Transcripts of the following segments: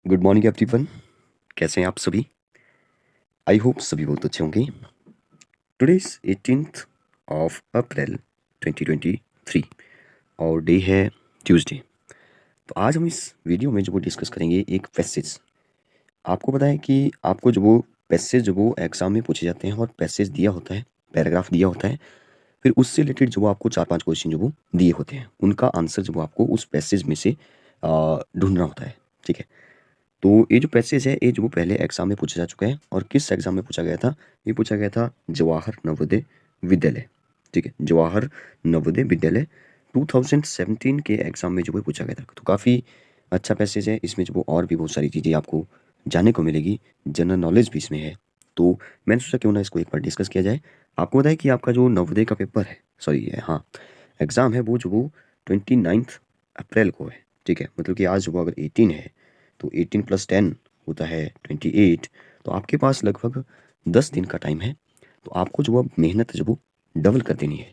Good morning everyone. कैसे हैं आप सभी? आई होप सभी बहुत अच्छे होंगे। Today is 18th of April 2023 और डे है ट्यूसडे। तो आज हम इस वीडियो में जो वो डिस्कस करेंगे एक पैसेज। आपको पता है कि आपको जो वो पैसेज जो वो एग्जाम में पूछे जाते हैं और पैसेज दिया होता है, पैराग्राफ दिया होता है, फिर उससे रिलेटेड जो वो आपको 4-5 क्वेश्चन जो वो दिए होते हैं, उनका आंसर जो वो आपको उस पैसेज में से ढूंढना होता है। ठीक है, तो ये जो पैसेज है ये जो पहले एग्जाम में पूछा जा चुका है। और किस एग्जाम में पूछा गया था? ये पूछा गया था जवाहर नवोदय विद्यालय। ठीक है, जवाहर नवोदय विद्यालय 2017 के एग्जाम में जो है पूछा गया था। तो काफ़ी अच्छा पैसेज है। इसमें जो वो और भी बहुत सारी चीज़ें आपको जानने को मिलेगी, जनरल नॉलेज भी इसमें है। तो मैंने सोचा क्यों ना इसको एक बार डिस्कस किया जाए। आपको बताया कि आपका जो नवोदय का पेपर है, सॉरी हाँ, एग्ज़ाम है, वो जो वो 29 अप्रैल को है। ठीक है, मतलब कि आज वो अगर 18 है तो 18 + 10 होता है 28। तो आपके पास लगभग 10 दिन का टाइम है। तो आपको जो अब मेहनत जो वो डबल कर देनी है।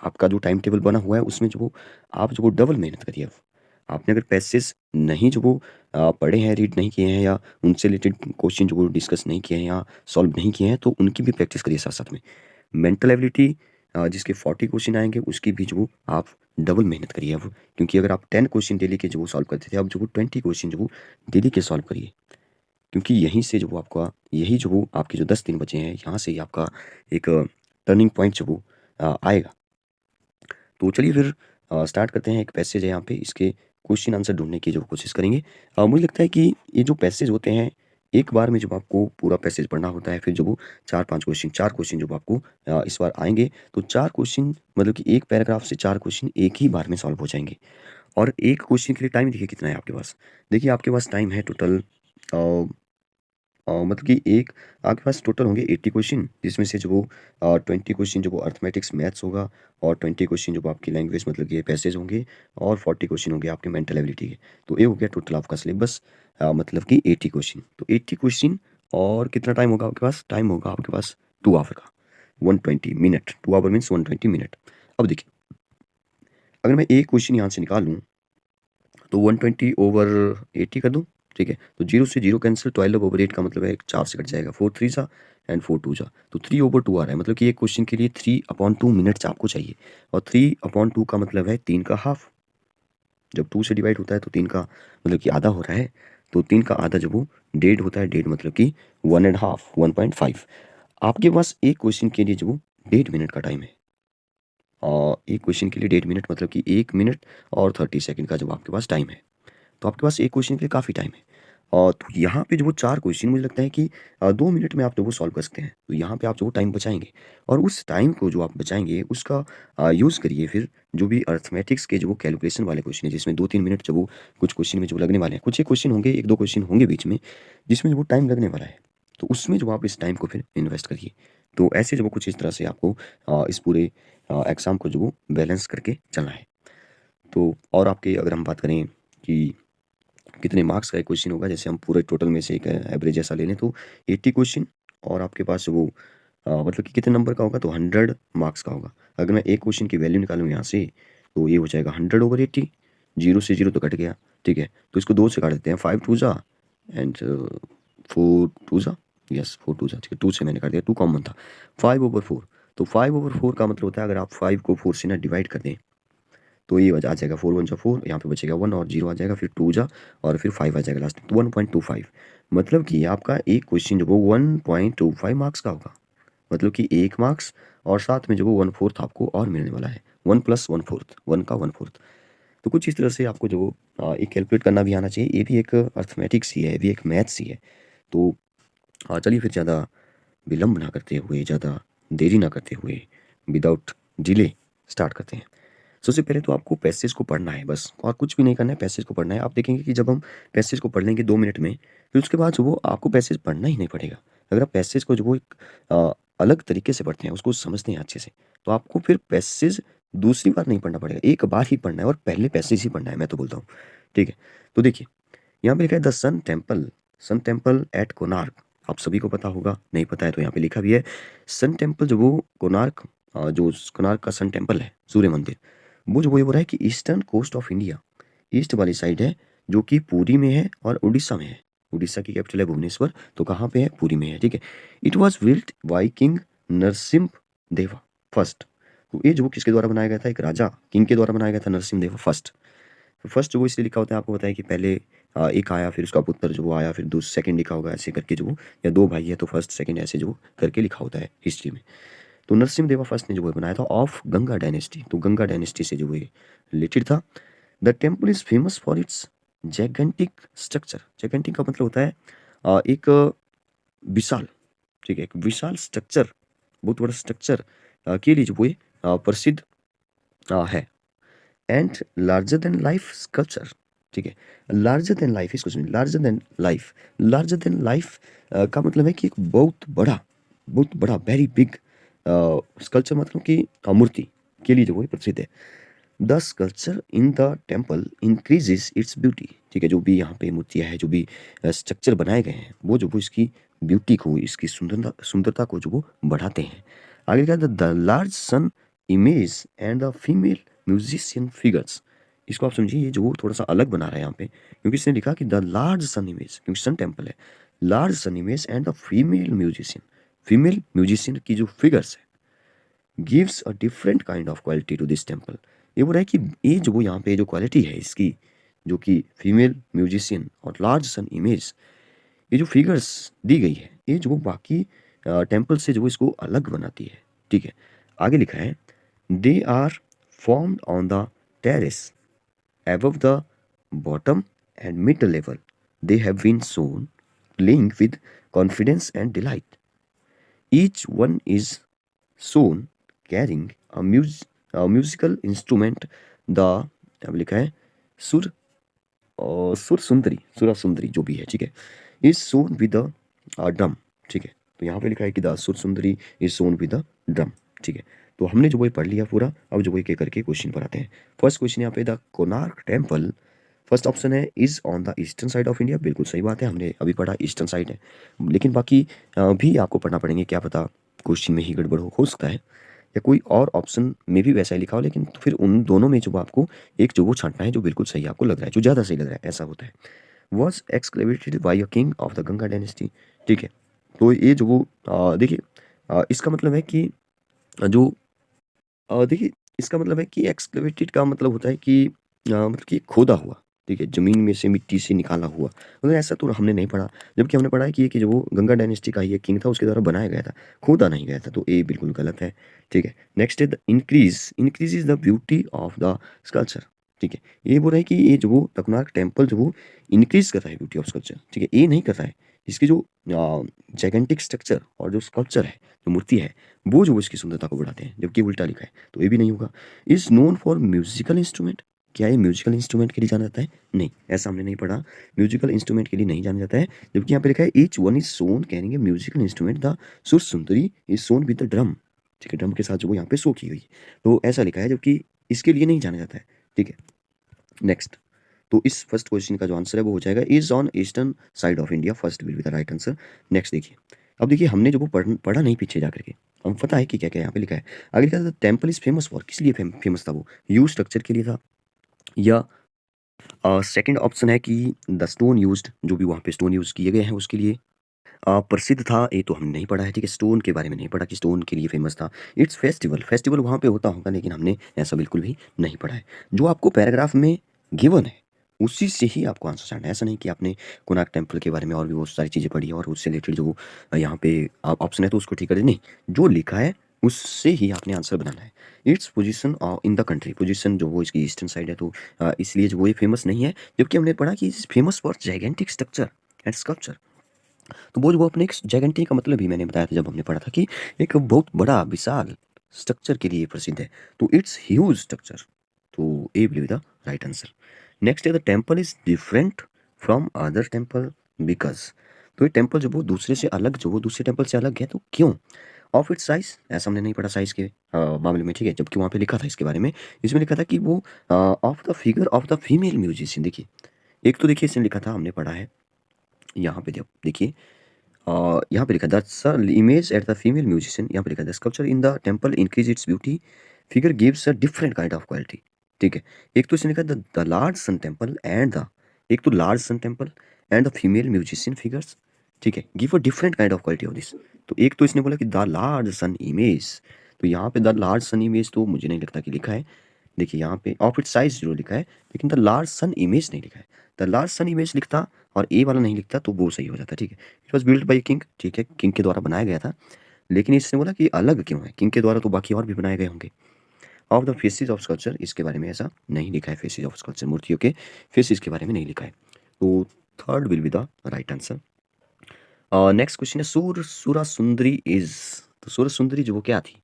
आपका जो टाइम टेबल बना हुआ है उसमें जो वो आप जो वो डबल मेहनत करिए अब। आपने अगर पैसेज नहीं जो वो पढ़े हैं, रीड नहीं किए हैं, या उनसे रिलेटेड क्वेश्चन जो वो डिस्कस नहीं किए हैं या सॉल्व नहीं किए हैं, तो उनकी भी प्रैक्टिस करिए साथ साथ में। मेंटल एबिलिटी जिसके 40 क्वेश्चन आएंगे उसकी भी जो वो आप डबल मेहनत करिए अब। क्योंकि अगर आप 10 क्वेश्चन डेली के जो वो सॉल्व करते थे, अब जो वो 20 क्वेश्चन जो वो डेली के सॉल्व करिए। क्योंकि यहीं से जो वो आपका यही जो वो आपके जो 10 दिन बचे हैं, यहाँ से ही आपका एक टर्निंग पॉइंट जो वो आएगा। तो चलिए फिर स्टार्ट करते हैं। एक पैसेज है यहाँ पे, इसके क्वेश्चन आंसर ढूंढने की जो कोशिश करेंगे। मुझे लगता है कि ये जो पैसेज होते हैं, एक बार में जब आपको पूरा पैसेज पढ़ना होता है, फिर जो वो 4 क्वेश्चन जो आपको इस बार आएंगे, तो 4 क्वेश्चन मतलब कि एक पैराग्राफ से 4 क्वेश्चन एक ही बार में सॉल्व हो जाएंगे। और एक क्वेश्चन के लिए टाइम देखिए कितना है आपके पास। देखिए आपके पास टाइम है टोटल मतलब कि एक आपके पास टोटल होंगे 80 क्वेश्चन, जिसमें से जो वो 20 क्वेश्चन जो वो अर्थमेटिक्स मैथ्स होगा, और 20 क्वेश्चन जो वो आपकी लैंग्वेज मतलब कि पैसेज होंगे, और 40 क्वेश्चन होंगे आपके मेंटल एबिलिटी के। तो ये हो गया टोटल आपका सिलेबस, मतलब कि 80 क्वेश्चन। तो 80 क्वेश्चन और कितना टाइम होगा आपके पास? टाइम होगा आपके पास 2 आवर का, 120 मिनट। 2 hour means 120 minute. अब देखिए, अगर मैं एक क्वेश्चन यहाँ से निकाल लूँ तो 120/80 कर दूँ। ठीक है, तो 0 से 0 कैंसिल, 12/8 का मतलब है 4 से कट जाएगा, 4 3 जा एंड 4 2 जा, तो 3/2 आ रहा है। मतलब कि एक क्वेश्चन के लिए 3/2 मिनट्स आपको चाहिए। और 3/2 का मतलब है 3 का हाफ। जब 2 से डिवाइड होता है तो 3 का मतलब कि आधा हो रहा है। तो 3 का आधा जब वो 1.5 होता है, 1.5 मतलब कि 1.5, 1.5। आपके पास एक क्वेश्चन के लिए जो वो 1.5 मिनट का टाइम है। और एक क्वेश्चन के लिए 1.5 मिनट मतलब कि 1 मिनट और 30 सेकंड का जब आपके पास टाइम है। तो आपके पास एक क्वेश्चन के लिए काफ़ी टाइम है। और तो यहाँ पे जो वो 4 क्वेश्चन मुझे लगता है कि 2 मिनट में आप जो वो सॉल्व कर सकते हैं। तो यहाँ पे आप जो वो टाइम बचाएँगे, और उस टाइम को जो आप बचाएँगे उसका यूज़ करिए फिर जो भी अरिथमेटिक्स के जो वो कैलकुलेशन वाले क्वेश्चन हैं, जिसमें 2-3 मिनट जो वो कुछ क्वेश्चन में जो लगने वाले हैं। कुछ एक क्वेश्चन होंगे, 1-2 क्वेश्चन होंगे बीच में, जिसमें जो वो टाइम लगने वाला है। तो उसमें जो आप इस टाइम को फिर इन्वेस्ट करिए। तो ऐसे जो वो कुछ इस तरह से आपको इस पूरे एग्ज़ाम को जो वो बैलेंस करके चलना है। तो और आपके अगर हम बात करें कि कितने मार्क्स का एक क्वेश्चन होगा, जैसे हम पूरे टोटल में से एक एवरेज ऐसा ले लें, तो 80 क्वेश्चन और आपके पास वो मतलब कि कितने नंबर का होगा, तो 100 मार्क्स का होगा। अगर मैं एक क्वेश्चन की वैल्यू निकालूँ यहाँ से, तो ये हो जाएगा 100/80। 0 से 0 तो कट गया। ठीक है, तो इसको 2 से काट देते हैं, 5 2 जा एंड 4 2 जा, यस 4 2 जा। ठीक है, 2 से मैंने काट दिया, 2 कॉमन था। 5/4, तो 5/4 का मतलब होता है अगर आप 5 को 4 से ना डिवाइड कर दें, तो ये आ जाएगा 4 1 जा 4, यहाँ पे बचेगा 1 और 0 आ जाएगा, फिर 2 जा और फिर 5 आ जाएगा लास्ट में, तो 1.25। मतलब कि आपका एक क्वेश्चन जो वो 1.25 मार्क्स का होगा। मतलब कि 1 मार्क्स और साथ में जो वो 1/4 आपको और मिलने वाला है। 1 + 1/4, 1 का 1/4। तो कुछ इस तरह से आपको जो वो एक कैलकुलेट करना भी आना चाहिए। ये भी एक अर्थमेटिक्स ही है, ये भी एक मैथ्स ही है। तो चलिए फिर ज़्यादा विलंब ना करते हुए, ज़्यादा देरी ना करते हुए, विदाउट डिले स्टार्ट करते हैं। सबसे पहले तो आपको पैसेज को पढ़ना है बस, और कुछ भी नहीं करना है, पैसेज को पढ़ना है। आप देखेंगे कि जब हम पैसेज को पढ़ लेंगे 2 मिनट में, फिर उसके बाद जो वो आपको पैसेज पढ़ना ही नहीं पड़ेगा। अगर आप पैसेज को जो वो एक अलग तरीके से पढ़ते हैं, उसको समझते हैं अच्छे से, तो आपको फिर पैसेज दूसरी बार नहीं पढ़ना पड़ेगा, एक बार ही पढ़ना है और पहले पैसेज ही पढ़ना है, मैं तो बोलता हूँ। ठीक है, तो देखिए यहाँ पे लिखा है the sun temple at Konark. आप सभी को पता होगा, नहीं पता है तो यहाँ पे लिखा भी है। सन टेम्पल जो वो कोणार्क, जो कोणार्क का सन टेम्पल है, सूर्य मंदिर, वो जो वो ये हो रहा है कि eastern coast of India, east वाली साइड है, जो कि पुरी में है और उड़ीसा में है। उड़ीसा की कैपिटल है भुवनेश्वर, तो कहाँ पे है? पुरी में है, ठीक है। It was built by king Narasimha देवा फर्स्ट। तो ये जो किसके द्वारा बनाया गया था? एक राजा किंग के द्वारा बनाया गया था, नरसिम्ह देवा फर्स्ट। तो फर्स्ट वो इसलिए लिखा होता है, आपको पता है कि पहले एक आया, फिर उसका पुत्र जो वो आया, फिर सेकंड लिखा होगा ऐसे करके जो, या दो भाई है तो फर्स्ट सेकंड ऐसे जो करके लिखा होता है हिस्ट्री में। तो नरसिम्हा देवा फर्स्ट ने जो वो बनाया था ऑफ गंगा डायनेस्टी, तो गंगा डायनेस्टी से जो ये रिलेटेड था। The temple is famous for its gigantic structure. Gigantic का मतलब होता है एक विशाल, ठीक है, एक विशाल स्ट्रक्चर, बहुत बड़ा स्ट्रक्चर के लिए जो वो प्रसिद्ध है। And larger than life sculpture, ठीक है। लार्जर देन लाइफ, इसको सुनिए, larger than life. Larger than life का मतलब है कि एक बहुत बड़ा वेरी बिग स्कल्पचर, मतलब कि मूर्ति के लिए जो वो प्रसिद्ध है। The sculpture in the temple increases its beauty, ठीक है। जो भी यहाँ पे मूर्तियाँ हैं, जो भी स्ट्रक्चर बनाए गए हैं, वो जो वो इसकी ब्यूटी को, इसकी सुंदरता को जो वो बढ़ाते हैं। आगे क्या, the large sun image and the female musician figures. इसको आप समझिए, ये जो वो थोड़ा सा अलग बना रहा है यहाँ पे, क्योंकि इसने लिखा कि द लार्ज सन इमेज, क्योंकि सन टेम्पल है, large sun image and the female musician की जो फिगर्स है, gives a different kind of quality to this temple. ये बोल रहा है कि ये जो यहाँ पे जो क्वालिटी है इसकी, जो कि फीमेल म्यूजिशियन और लार्ज सन इमेज, ये जो फिगर्स दी गई है, ये जो बाकी टेम्पल से जो इसको अलग बनाती है, ठीक है। आगे लिखा है, they are formed on the terrace above the bottom and middle level. They have been shown playing with confidence and delight. Each one is shown carrying a musical instrument. The अब लिखा है सुर और सुरा सुंदरी जो भी है, ठीक है, is shown with the drum, ठीक है। तो यहाँ पे लिखा है कि the surasundari is shown with the drum, ठीक है। तो हमने जो वो पढ़ लिया पूरा, अब जो वो एक एक करके क्वेश्चन पर आते हैं। फर्स्ट क्वेश्चन यहाँ पे, the Konark temple, first option है is on the eastern side of India, बिल्कुल सही बात है, हमने अभी पढ़ा ईस्टर्न साइड है, लेकिन बाकी भी आपको पढ़ना पड़ेंगे, क्या पता क्वेश्चन में ही गड़बड़ हो सकता है, या कोई और ऑप्शन में भी वैसा ही लिखा हो, लेकिन तो फिर उन दोनों में जो आपको एक जो वो छांटना है जो बिल्कुल सही आपको लग रहा है, जो ज़्यादा सही लग रहा है, ऐसा होता है। Was excavated by a king of the Ganga dynasty, ठीक है। तो ये जो वो देखिए, इसका मतलब है कि जो देखिए, इसका मतलब है कि एक्सक्लेवेटेड का मतलब होता है कि मतलब कि खोदा हुआ, ठीक है, ज़मीन में से मिट्टी से निकाला हुआ, मतलब ऐसा तो हमने नहीं पढ़ा। जबकि हमने पढ़ा है कि ये कि जो वो गंगा डायनेस्टी का ही एक किंग था, उसके द्वारा बनाया गया था, खोदा नहीं गया था, तो ये बिल्कुल गलत है, ठीक है। नेक्स्ट है the increase is the beauty of the sculpture, ठीक है। ये बोल रहा है कि ये जो वो कोणार्क टेम्पल जो वो इंक्रीज कर रहा है ब्यूटी ऑफ स्कल्पचर, ठीक है, ये नहीं कर रहा है। इसकी जो जाइगेंटिक स्ट्रक्चर और जो स्कल्पचर है, जो मूर्ति है, वो जो इसकी सुंदरता को बढ़ाते हैं, जबकि उल्टा लिखा है, तो ये भी नहीं होगा। Is known for musical instrument, क्या ये म्यूजिकल इंस्ट्रूमेंट के लिए जाना जाता है? नहीं, ऐसा हमने नहीं पढ़ा, म्यूजिकल इंस्ट्रूमेंट के लिए नहीं जाना जाता है। जबकि यहाँ पे लिखा है each one is shown carrying a musical instrument, the surasundari is shown with the drum, ठीक है, ड्रम के साथ जो वो यहाँ पे शो की गई, तो ऐसा लिखा है, जबकि इसके लिए नहीं जाना जाता है, ठीक है। नेक्स्ट, तो इस फर्स्ट क्वेश्चन का जो आंसर है वो हो जाएगा is on eastern side of India, first will be the right answer. Next देखिए, अब देखिए हमने जो वो पढ़ा नहीं पीछे जा करके, हम पता है कि क्या क्या यहाँ पे लिखा है। आगे लिखा था टेम्पल इज फेमस फॉर, किस लिए फेमस था वो? यू स्ट्रक्चर के लिए था, या सेकंड ऑप्शन है कि द स्टोन यूज्ड, जो भी वहाँ पे स्टोन यूज किए गए हैं उसके लिए प्रसिद्ध था, ये तो हमने नहीं पढ़ा है, ठीक है। स्टोन के बारे में नहीं पढ़ा कि स्टोन के लिए फेमस था। इट्स फेस्टिवल वहाँ पे होता होगा, लेकिन हमने ऐसा बिल्कुल भी नहीं पढ़ा है। जो आपको पैराग्राफ में गिवन है उसी से ही आपको आंसर जानना है, ऐसा नहीं कि आपने कोणार्क टेम्पल के बारे में और भी बहुत सारी चीज़ें पढ़ी है और उससे रिलेटेड जो यहाँ पे ऑप्शन है तो उसको ठीक कर दे, नहीं, जो लिखा है उससे ही आपने आंसर बनाना है। Its position in the country, position जो वो इसकी ईस्टर्न साइड है, तो इसलिए जो वो ये फेमस नहीं है। जबकि हमने पढ़ा कि is famous for gigantic structure and sculpture, तो वो अपने एक जाइगेंटिक का मतलब ही मैंने बताया था जब हमने पढ़ा था कि एक बहुत बड़ा विशाल स्ट्रक्चर के लिए प्रसिद्ध है, तो इट्स ह्यूज स्ट्रक्चर, तो A will be the right answer. Next है the temple is different from other temple because, तो ये टेम्पल जो वो दूसरे से अलग, जो वो दूसरे टेम्पल से अलग है, तो क्यों? ऑफ इट्स साइज, ऐसा हमने नहीं पढ़ा साइज के मामले में, ठीक है, जबकि वहाँ पे लिखा था इसके बारे में, इसमें लिखा था कि वो of the figure of the female musician, देखिए एक तो देखिए इसने लिखा था, हमने पढ़ा है यहाँ पे, देखिए यहाँ पे लिखा the image at the female musician, यहाँ पे लिखा the sculpture in the temple increase its beauty, figure gives a different kind of quality, ठीक है। एक तो इसने लिखा the large sun temple and the एक तो large sun temple and the female musician figures, ठीक है, give a different kind of quality of this. तो एक तो इसने बोला कि द लार्ज सन इमेज, तो यहाँ पे द लार्ज सन इमेज तो मुझे नहीं लगता कि लिखा है। देखिए यहाँ पे ऑफ इट साइज जरूर लिखा है, लेकिन द लार्ज सन इमेज नहीं लिखा है। द लार्ज सन इमेज लिखता और ए वाला नहीं लिखता तो वो सही हो जाता, ठीक है। It was build by king, ठीक है, किंग के द्वारा बनाया गया था। लेकिन इसने बोला कि अलग क्यों है, किंग के द्वारा तो बाकी और भी बनाए गए होंगे। Of the faces of sculpture, इसके बारे में ऐसा नहीं लिखा है, फेसिस ऑफ स्कल्पचर मूर्तियों के फेसिस के बारे में नहीं लिखा है। तो third will be the right answer. Next question है सुरा सुंदरी इज, तो सुर सुंदरी जो वो क्या थी,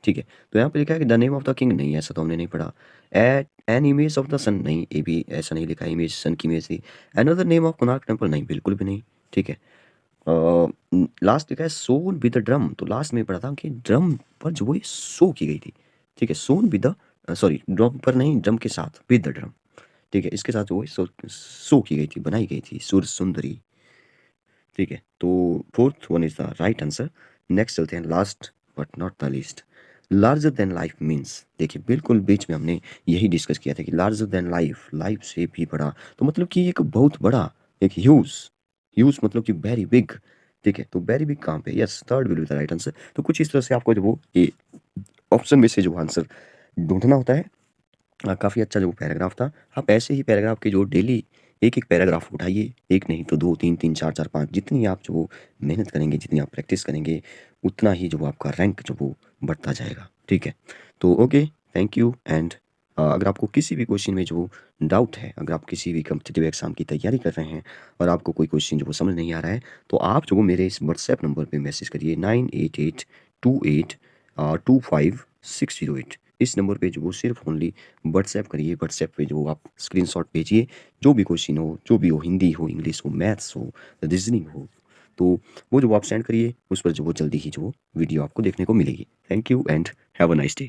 ठीक है। तो यहाँ पे लिखा है कि the name of the king, नहीं ऐसा तो हमने नहीं पढ़ा। At an image of the sun, नहीं ये भी ऐसा नहीं लिखा है, इमेज सन की इमेज थी। Another name of Konark temple, नहीं बिल्कुल भी नहीं, ठीक है। लास्ट लिखा है सोन विद द ड्रम, तो लास्ट में पढ़ा था कि ड्रम पर जो वो सो की गई थी, ठीक है। सोन विद द, सॉरी ड्रम पर नहीं, ड्रम के साथ, विद द ड्रम, ठीक है, इसके साथ जो वो सो की गई थी, बनाई गई थी सुर सुंदरी, ठीक है। तो fourth one is the right answer. Next चलते हैं, last but not the least. Larger than life means, देखिए बिल्कुल बीच में हमने यही डिस्कस किया था कि लार्जर देन लाइफ, लाइफ से भी बड़ा, तो मतलब कि एक बहुत बड़ा, एक ह्यूज, ह्यूज मतलब कि वेरी बिग, ठीक है। तो वेरी बिग कहाँ पे, yes third will be the right answer. तो कुछ इस तरह से आपको जो वो ये ऑप्शन में से जो आंसर ढूंढना होता है। काफ़ी अच्छा जो पैराग्राफ था। आप ऐसे ही पैराग्राफ के जो डेली एक एक पैराग्राफ उठाइए, एक नहीं तो दो, तीन तीन, चार चार, पाँच, जितनी आप जो मेहनत करेंगे, जितनी आप प्रैक्टिस करेंगे, उतना ही जो आपका रैंक जो वो बढ़ता जाएगा, ठीक है। तो ओके, थैंक यू। एंड अगर आपको किसी भी क्वेश्चन में जो डाउट है, अगर आप किसी भी कम्पिटिटिव एग्जाम की तैयारी कर रहे हैं और आपको कोई क्वेश्चन जो वो समझ नहीं आ रहा है, तो आप जो वो मेरे इस व्हाट्सएप नंबर पे मैसेज करिए 9882825608। इस नंबर पे जो वो सिर्फ ओनली व्हाट्सएप करिए, व्हाट्सएप पे जो आप स्क्रीनशॉट भेजिए, जो भी क्वेश्चन हो, जो भी हो, हिंदी हो, इंग्लिश हो, मैथ्स हो, रीजनिंग हो, तो वो जो आप सेंड करिए, उस पर जो वो जल्दी ही जो वीडियो आपको देखने को मिलेगी। Thank you and have a nice day.